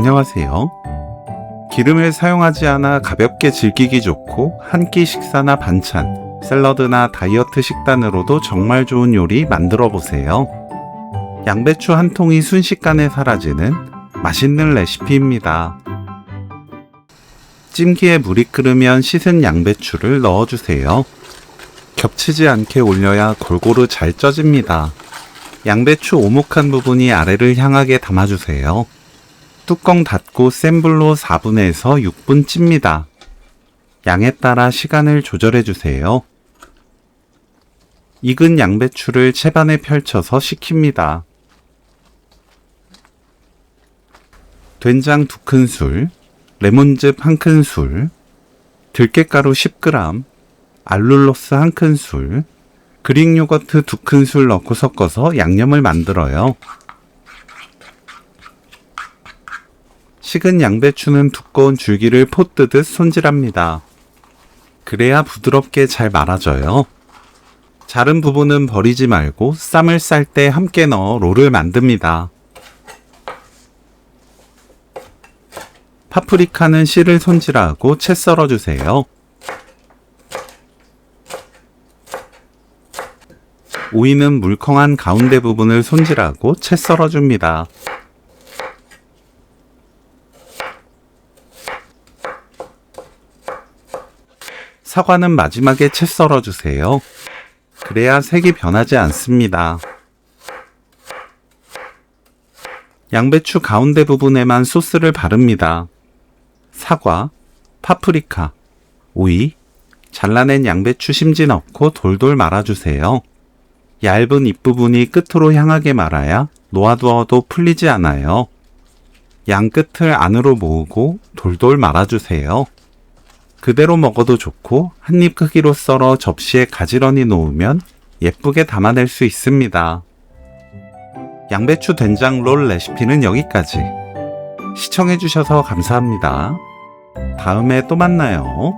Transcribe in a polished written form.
안녕하세요. 기름을 사용하지 않아 가볍게 즐기기 좋고 한 끼 식사나 반찬, 샐러드나 다이어트 식단으로도 정말 좋은 요리 만들어 보세요. 양배추 한 통이 순식간에 사라지는 맛있는 레시피입니다. 찜기에 물이 끓으면 씻은 양배추를 넣어주세요. 겹치지 않게 올려야 골고루 잘 쪄집니다. 양배추 오목한 부분이 아래를 향하게 담아주세요. 뚜껑 닫고 센 불로 4분에서 6분 찝니다. 양에 따라 시간을 조절해주세요. 익은 양배추를 채반에 펼쳐서 식힙니다. 된장 2큰술, 레몬즙 1큰술, 들깨가루 10g, 알룰로스 1큰술, 그릭 요거트 2큰술 넣고 섞어서 양념을 만들어요. 식은 양배추는 두꺼운 줄기를 포 뜨듯 손질합니다. 그래야 부드럽게 잘 말아져요. 자른 부분은 버리지 말고 쌈을 쌀 때 함께 넣어 롤을 만듭니다. 파프리카는 씨를 손질하고 채 썰어주세요. 오이는 물컹한 가운데 부분을 손질하고 채 썰어줍니다. 사과는 마지막에 채 썰어주세요. 그래야 색이 변하지 않습니다. 양배추 가운데 부분에만 소스를 바릅니다. 사과, 파프리카, 오이, 잘라낸 양배추 심지 넣고 돌돌 말아주세요. 얇은 잎부분이 끝으로 향하게 말아야 놓아두어도 풀리지 않아요. 양 끝을 안으로 모으고 돌돌 말아주세요. 그대로 먹어도 좋고 한입 크기로 썰어 접시에 가지런히 놓으면 예쁘게 담아낼 수 있습니다. 양배추 된장 롤 레시피는 여기까지. 시청해주셔서 감사합니다. 다음에 또 만나요.